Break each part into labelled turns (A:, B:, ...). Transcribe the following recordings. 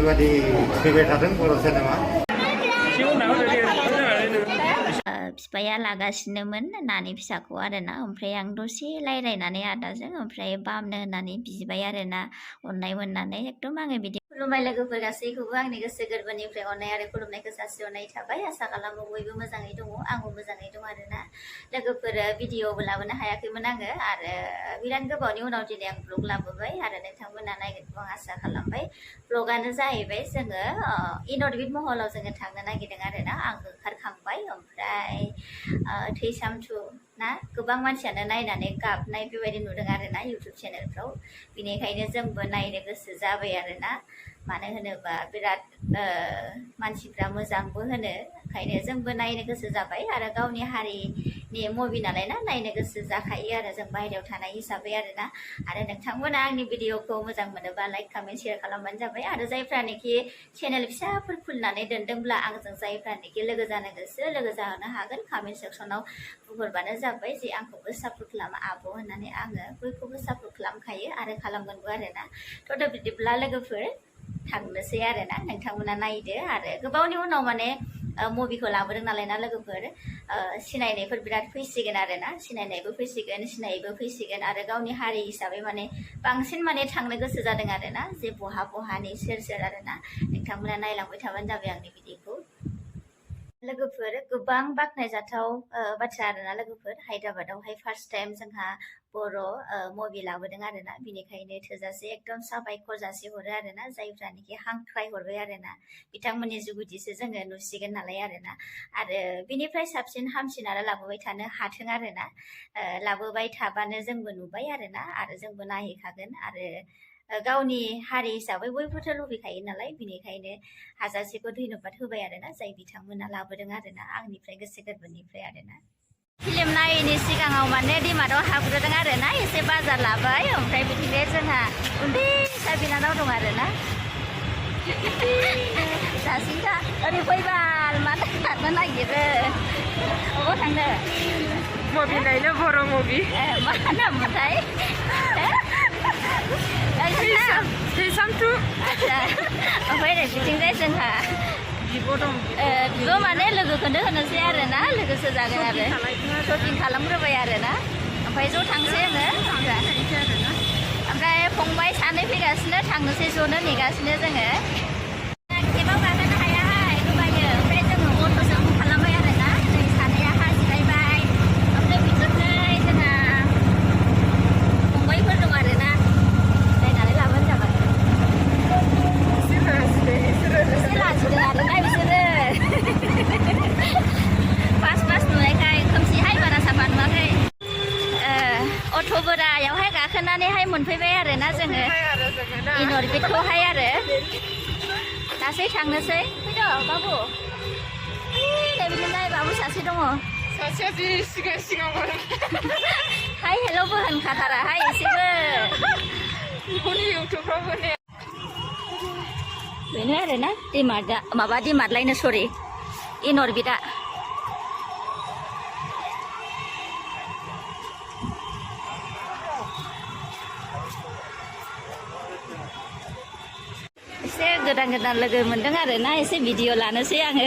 A: बेबायदि फैबाय थादों बर' सिनेमा
B: बिफाया लागासिनोमोन नानि फिसाखौ आरोना ओमफ्राय आं दसे रायज्लायनानै आदाजों ओमफ्राय बामनो होननानै बिबाय आरोना अननाय मोननानै एकदम आङो बिदि खुलुमबाय लोगोफोर गासैखौबो आंनि गोसो गोरबोनिफ्राय अननाय आरो खुलुमनायखौ जासिहरनाय थाबाय आसा खालामो बयबो मोजाङै दङ आंबो मोजाङै दं आरोना लोगोफोर भिडिअबो लाबोनो हायाखैमोन आङो आरो बिराद गोबावनि उनाव दिनै आं ब्लग लाबोबाय आरो नोंथांमोना नायगोनखौ आं आसा खालामबाय ब्लगानो जाहैबाय जोङो इनरबिट महलाव जोङो थांनो नागिरदों आरोना आं ओंखारखांबाय ओमफ्राय थैसामथु ना गोबां मानसियानो नायनानै गाबनाय बेबायदि नुदों आरोना इउटुब चेनेलफ्राव बिनिखायनो जोंबो नायनो गोसो जाबाय आरोना मानो होनोबा बिराद मानसिफ्रा मोजांबो होनो ओंखायनो जोंबो नायनो गोसो जाबाय आरो गावनि हारिनि मुभि नालाय ना नायनो गोसो जाखायो आरो जों बाहेरायाव थानाय हिसाबै आरोना आरो नोंथांमोना आंनि भिडिअखौ मोजां मोनोबा लाइक कमेन्ट शेयार खालामबानो जाबाय आरो जायफ्रानोखि चेनेल फिसाफोर खुलिनानै दोनदोंब्ला आंजों जायफ्रानोखि लोगो जानो गोसो लोगो जानो हागोन कमेन्ट सेक्सनाव बुंहरबानो जाबाय जे आंखौबो सापर्ट खालाम आब' होननानै आङो बयखौबो सापर्ट खालामखायो आरो खालामगोनबो आरोना थ' बिदिब्ला लोगोफोर थांनोसै आरोना नोंथांमोना नायदो आरो गोबावनि उनाव माने मुभिखौ लाबोदों नालाय ना लोगोफोर सिनायनायफोर बिराद फैसिगोन आरोना सिनायनायबो फैसिगोन सिनायैबो फैसिगोन आरो गावनि हारि हिसाबै माने बांसिन माने थांनो गोसो जादों आरोना जे बहा बहानि सोर सोर आरोना नोंथांमोना नायलांबाय थाबानो जाबाय आंनि भिडिअखौ लोगोफोर गोबां बाख्नायजाथाव बाथ्रा आरोना लोगोफोर हायद्राबादावहाय फार्स्ट टाइम जोंहा बर' मुभि लाबोदों आरोना बिनिखायनो थोजासे एकदम साबायखर जासिहरो आरोना जायफ्रानोखि हांख्राय हरबाय आरोना बिथांमोननि जुगुदिसो जोङो नुसिगोन नालाय आरोना आरो बिनिफ्राय साबसिन हामसिन आरो लाबोबाय थानो हाथों आरोना लाबोबाय थाबानो जोंबो नुबाय आरोना आरो जोंबो नायहैखागोन आरो गावनि हारि हिसाबै बयबोथ' लुबैखायो नालाय बिनिखायनो हाजासेखौ धन्यबाद होबाय आरोना जाय बिथांमोना लाबोदों आरोना आंनिफ्राय गोसो गोरबोनिफ्राय आरोना फिल्म नायैनि सिगाङाव माने डिमार्टआव हाबग्रोदों आरोना एसे बाजार लाबाय ओमफ्राय बिदिनो जोंहा उन्दै फिसा बिनानाव दं आरोना दासिमथा ओरै फैबाल मानो थांनो नागिरो अबाव थांनो
C: मुभि नायनो बर' मुभि
B: मा नाममोनथाय
C: थैसामथु
B: आच्छा ओमफ्राय ओरै बिथिंजाय जोंहा
C: बिब' दं
B: बिब' माने लोगोखौनो होनोसै आरोना लोगोसो जागोन आरो शपिं खालामग्रोबाय आरोना ओमफ्राय ज' थांसै आङो ओमफ्राय फंबाय सानै फैगासिनो थांनोसै ज'नो नेगासिनो जोङो केबाव गाखोनो हायाहाय गोबायो ओमफ्राय जोङो अट'जों खालामबाय आरोना जों सानैया हाजिरायबाय ओमफ्राय बिथिंजाय जोंहा फंबायफोर दं आरोना नायनानै लाबानो जाबाय एसे लाजिदों आरोना बिसोरो फार्स्ट नुनायखाय खोमसिहाय बारा साफा नुवाखै अट' बोरायावहाय गाखोनानैहाय मोनफैबाय आरोना जोङो इनरबिटखौहाय आरो लासै थांनोसै फैदो बाबु बिदिनो बाबु सासे दङ
C: सासेया जि सिगां
B: हाय हेल'बो होनखाथाराहाय एसेबो
C: बेखौनो इउटुबफ्रावबो ने
B: बेनो आरोना डिमार्टआ माबा डिमार्टलायनो सरि इनरबिटआ एसे गोदान लोगो मोनदों आरोना एसे भिडिअ लानोसै आङो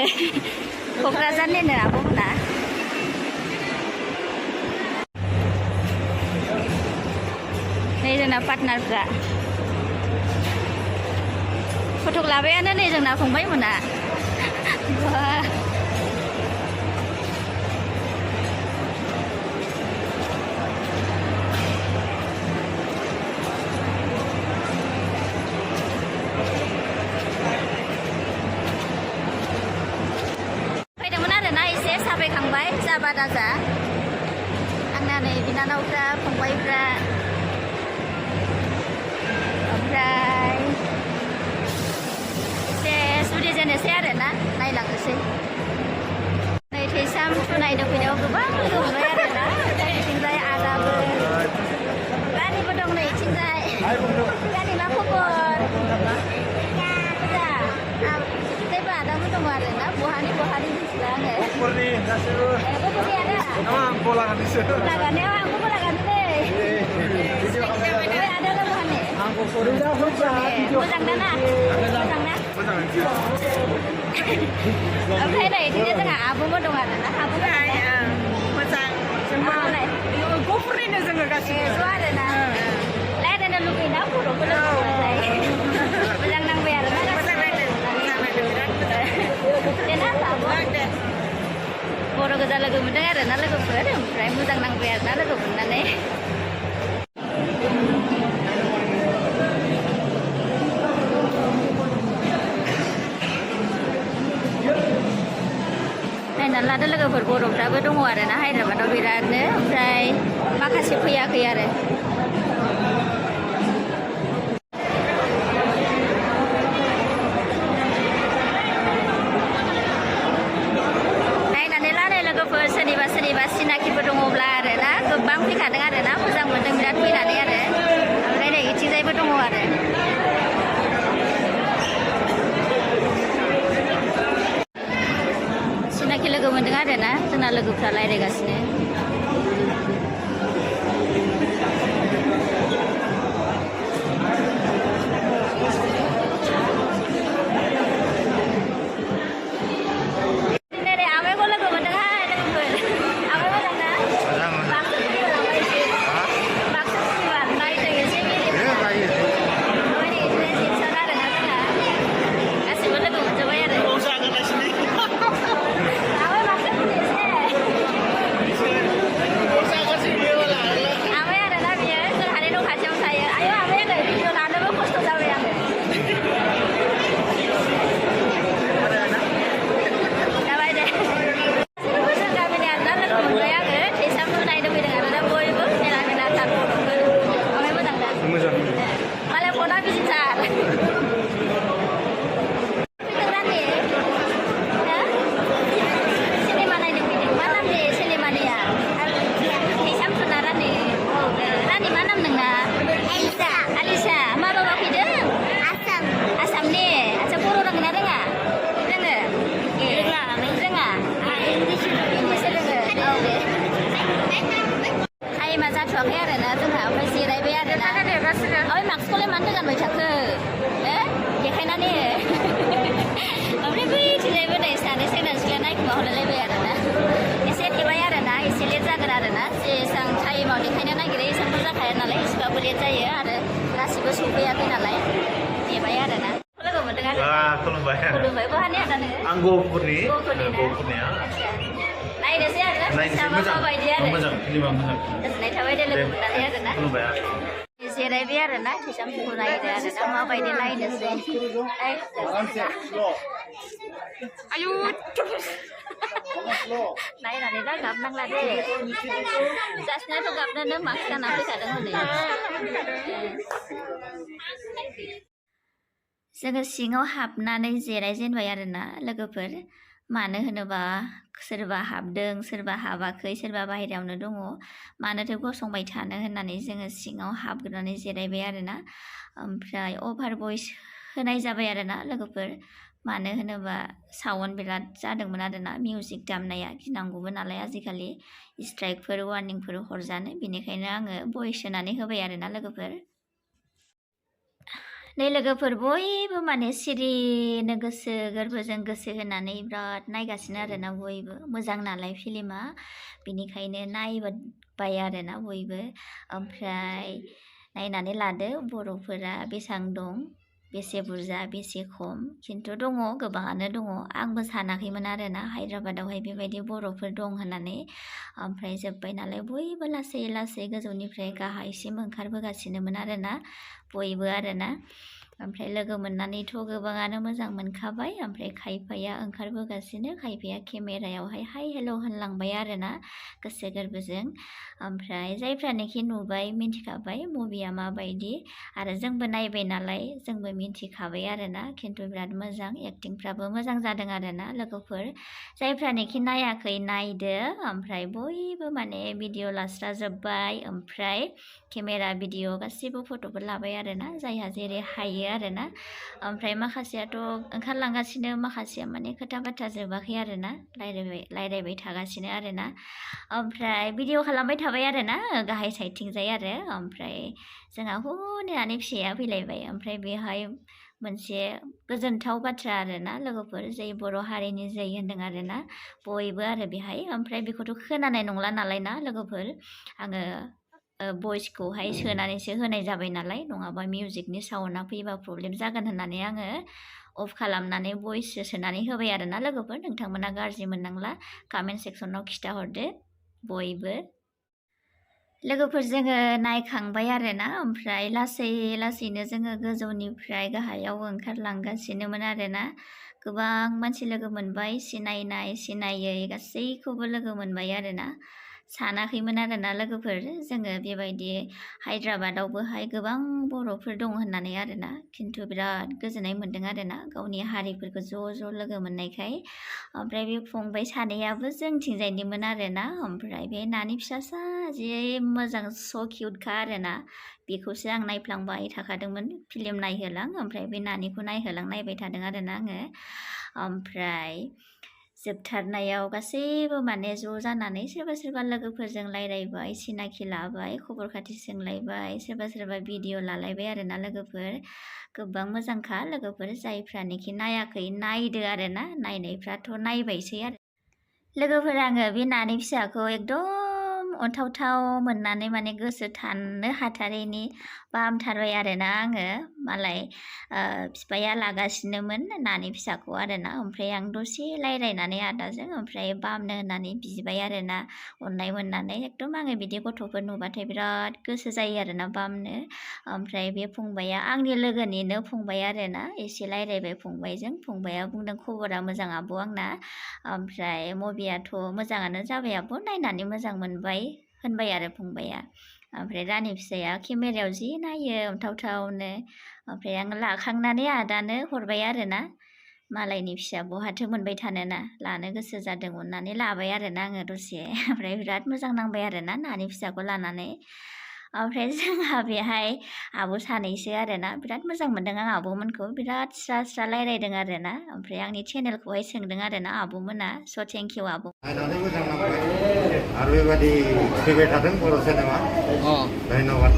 B: क'क्राझारनिनो आब'मोना नै जोंना पार्टनारफ्रा फटक लाबायानो नै जोंना फंबायमोना फैदोंमोन आरोना एसे साबायखांबाय जाबा दाजा आंना नै बिनानावफ्रा फंबायफ्रा ओमफ्राय जुदि जेनोसै आरोना नायलांनोसै नै थैसामथु नायनो फैनायाव गोबां लोगो मोनबाय आरोना बिथिंजाय आदाबो गारिबो दं नै बिथिंजाय गारि मा खबर बिथिंजायबो आदाबो दङ आरोना बहानि मिथिला आङो गफुरनि आदा गलागानायाव आंबो गलागानो नै आदाला बहानि मोजां दाना मोजां ना ओमफ्राय नै बिदिनो जोंहा आब'बो दं आरोना आब'बो
C: मोजां जोंबो गफुरनिनो जोङो गासिबो
B: ज' आरोना रायज्लायनो लुगैयोना बर'फोर मोजां नांबाय आरोना
C: मोजां रायलायदों बिराद
B: देना आब' बर' गोजा लोगो मोनदों आरोना लोगोफोर ओमफ्राय मोजां नांबाय आरोना लोगो मोननानै नायनानै लादो लोगोफोर बर'फ्राबो दङ आरोना हायद्राबादाव बिरादनो ओमफ्राय माखासे फैयाखै आरो नायनानै लानाय लोगोफोर सोरनिबा सोरनिबा सिनाकिफोर दङब्ला आरोना गोबां फैखादों आरोना मोजां मोनदों बिराद फैनानै आरो ओमफ्राय नै इथिंजायबो दङ आरो सिनाखि लोगो मोनदों आरोना जोंना लोगोफ्रा रायज्लायगासिनो आमायखौ लोगो मोनदोंहाय लोगोफोर आमाय मोजां ना बाक्सा फुनिबार नायदों एसे आरोना जोंहा गासिबो लोगो मोनजोब्बाय आरो आमाय आरोना बियो जोंहानि न' खाथियाव थायो आयौ आमाय आङो भिडिअ लानोबो खस्थ' जाबाय आङो जाबाय दे बोसोर गामिनि आरोना लोगो मोनबाय आङो थैसामखौ नायनो फैदों आरोना बयबो मेला मेला थार बर'फोर आमाय मोजां दा
A: मोजां
B: मालाय फना बिदिथार सिनेमा नायनो फैदों मा नाम दे सिनेमानिया थैसामथुना रानि रानि मा नाम नोंना आलिसा मा बाबा फैदों आसामनि आदसा बर' रोङो ना रोङा रोङो रोङा इंलिस रोङो औ दे टाइमा जाथ'वाखै आरोना जोंहा ओमफ्राय जिरायबाय आरोना ओमफ्राय मास्कखौलाय मानो गानबाय थाखो देखायनानै ओमफ्राय बैथिंजायबो नै सानै सेंग्रा सिख्ला नायखोमा हरलायलायबाय आरोना एसे नेबाय आरोना एसे लेट जागोन आरोना जेसां टाइमाव देखायनो नागिरो एसांथ' जाखाया नालाय एसेबाबो लेट जायो आरो गासिबो सफैयाखै नालाय नेबाय आरोना लोगो मोनदों आरो खुलुमबाय बहानि आदा नोङो
A: आं गहपुरनि
B: गहपुरनिया नायनोसै आरोना फिसाबा माबायदि आरो
A: मोजां फिल्मा मोजां
B: गोजोननाय थाबाय दे लोगो मोननानै आरोना
A: खुलुमबाय
B: जिरायबाय आरोना थैसामखौ नायदो आरोना माबायदि नायनोसै
C: आयु
B: नायनानै दा गाबनांला दे जासिनाथ' गाबनोनो मास्क गानना फैखादों हनै जोङो सिङाव हाबनानै जिरायजेनबाय आरोना लोगोफोर मानो होनोबा सोरबा हाबदों सोरबा हाबाखै सोरबा बाहेरायावनो दङ मानोथो गसंबाय थानो होननानै जोङो सिङाव हाबग्रोनानै जिरायबाय आरोना ओमफ्राय अभार भइस होनाय जाबाय आरोना लोगोफोर मानो होनोबा साउन्ड बिराद जादोंमोन आरोना मिउजिक दामनाया गिनांगौबो नालाय आजिखालि स्ट्राइकफोर वार्निंफोर हरजानो बेनिखायनो आङो भइस होनानै होबाय आरोना लोगोफोर नै लोगोफोर बयबो माने सिरिनो गोसो गोरबोजों गोसो होनानै बिराद नायगासिनो आरोना बयबो मोजां नालाय फिल्मा बेनिखायनो नायबाय आरोना बयबो ओमफ्राय नायनानै लादो बर'फोरा बेसेबां दं बेसे बुरजा बेसे खम खिन्थु दङ गोबाङानो दङ आंबो सानाखैमोन आरोना हायद्राबादावहाय बेबायदि बर'फोर दं होननानै ओमफ्राय जोब्बाय नालाय बयबो लासै लासै गोजौनिफ्राय गाहायसिम ओंखारबोगासिनोमोन आरोना बयबो आरोना ओमफ्राय लोगो मोननानैथ' गोबाङानो मोजां मोनखाबाय ओमफ्राय खायफाया ओंखारबोगासिनो खायफाया केमेरायावहाय हाय हेल' होनलांबाय आरोना गोसो गोरबोजों ओमफ्राय जायफ्रानोखि नुबाय मिन्थिखाबाय मुभिया माबायदि आरो जोंबो नायबाय नालाय जोंबो मिन्थिखाबाय आरोना खिन्थु बिराद मोजां एक्टिंफ्राबो मोजां जादों आरोना लोगोफोर जायफ्रानोखि नायाखै नायदो ओमफ्राय बयबो माने भिडिअ लास्राजोब्बाय ओमफ्राय केमेरा भिडिअ गासिबो फट'फोर लाबाय आरोना जायहा जेरै हायो आरोना ओमफ्राय माखासेयाथ' ओंखारलांगासिनो माखासेया माने खोथा बाथ्रा जोबाखै आरोना रायज्लायबाय थागासिनो आरोना ओमफ्राय भिडिअ खालामबाय थाबाय आरोना गाहाय साइडथिंजाय आरो ओमफ्राय जोंहा हनै आनै फिसाया फैलायबाय ओमफ्राय बेहाय मोनसे गोजोनथाव बाथ्रा आरोना लोगोफोर जै बर' हारिनि जै होन्दों आरोना बयबो आरो बेहाय ओमफ्राय बेखौथ' खोनानाय नंला नालाय ना लोगोफोर आङो भइसखौहाय सोनानैसो होनाय जाबाय नालाय नङाबा मिउजिकनि साउन्डआ फैबा प्रब्लेम जागोन होननानै आङो अफ खालामनानै भइससो सोनानै होबाय आरोना लोगोफोर नोंथांमोना गाज्रि मोननांला कमेन्ट सेक्सनाव खिथाहरदो बयबो लोगोफोर जोङो नायखांबाय आरोना ओमफ्राय लासैनो जोङो गोजौनिफ्राय गाहायाव ओंखारलांगासिनोमोन आरोना गोबां मानसि लोगो मोनबाय सिनायनाय सिनायै गासैखौबो लोगो मोनबाय आरोना सानाखैमोन आरोना लोगोफोर जोङो बेबायदि हायद्राबादावबोहाय गोबां बर'फोर दं होननानै आरोना खिन्थु बिराद गोजोननाय मोन्दों आरोना गावनि हारिफोरखौ ज' लोगो मोननायखाय ओमफ्राय बे फंबाय सानैयाबो जोंथिंजायनिमोन आरोना ओमफ्राय बे नानि फिसासा जि मोजां स' किउटखा आरोना बेखौसो आं नायफ्लांबाय थाखादोंमोन फिल्म नायहोलां ओमफ्राय बे नानिखौ नायबाय थादों आरोना आङो ओमफ्राय जोबथारनायाव गासैबो माने ज' जानानै सोरबा लोगोफोरजों रायज्लायबाय सिनाखि लाबाय खबर खाथि सोंलायबाय सोरबा भिडिअ लालायबाय आरोना लोगोफोर गोबां मोजांखा लोगोफोर जायफ्रानोखि नायाखै नायदो आरोना नायनायफ्राथ' नायबायसै आरो लोगोफोर आङो बे नानि फिसाखौ एकदम अनथावथाव मोननानै माने गोसो थानो हाथारैनि फाहामथारबाय आरोना आङो मालाय बिफाया लागासिनोमोन नानि फिसाखौ आरोना ओमफ्राय आं दसे रायज्लायनानै आदाजों ओमफ्राय बामनो होननानै बिबाय आरोना अननाय मोननानै एकदम आङो बिदि गथ'फोर नुबाथाय बिराद गोसो जायो आरोना बामनो ओमफ्राय बे फंबाया आंनि लोगोनिनो फंबाय आरोना एसे रायज्लायबाय फंबायजों फंबाया बुंदों खबरा मोजां आब' आंना ओमफ्राय मबियाथ' मोजाङानो जाबाय आब' नायनानै मोजां मोनबाय होनबाय आरो फंबाया ओमफ्राय रानि फिसाया केमेरायाव जि नायो अनथावथावनो ओमफ्राय आं लाखांनानै आदानो हरबाय आरोना मालायनि फिसा बहाथो मोनबाय थानोना लानो गोसो जादों अननानै लाबाय आरोना आङो दसे ओमफ्राय बिराद मोजां नांबाय आरोना नानि फिसाखौ लानानै ओमफ्राय जोंहा बेहाय आब' सानैसो आरोना बिराद मोजां मोनदों आं आब'मोनखौ बिराद स्रा रायज्लायदों आरोना ओमफ्राय आंनि चेनेलखौहाय सोंदों आरोना आब'मोना स' थेंक इउ आब'
A: नायनानै मोजां नांबाय आरो बेबायदि फैबाय थाथों बर' सिनेमा धन्यबाद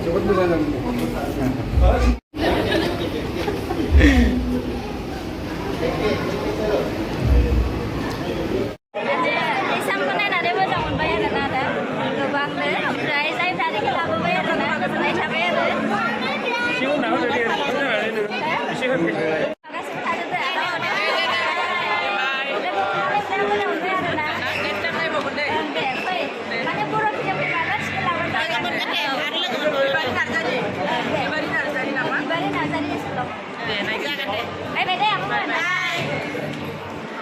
D: जोबोद मोजां जादों
B: एसामखौ नायनानै मोजां मोनबाय आरोना दा गोबांनो ओमफ्राय जायफ्रानोखि लाबोबाय आरोना गोजोननाय थाबाय आरो बाय दे आब'मोन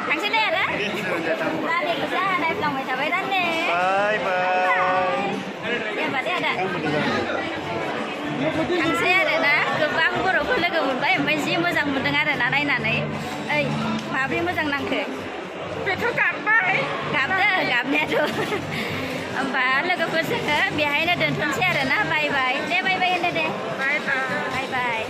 B: थांसै दे आरो रानिखौसो नायफ्लांबाय थाबाय रानि
A: बाय
B: दे होमबा दे आदा थांसै आरोना गोबां बर'फोर लोगो मोनबाय ओमफ्राय जि मोजां मोनदों आरोना नायनानै ओइ माब्रै मोजां नांखो
C: बेथ' गाबबाय
B: गाबदो गाबनायाथ' होमबा लोगोफोर जोङो बेहायनो दोनथ'नोसै आरोना बाय दे बाय होनो दे
C: बाय
B: बाय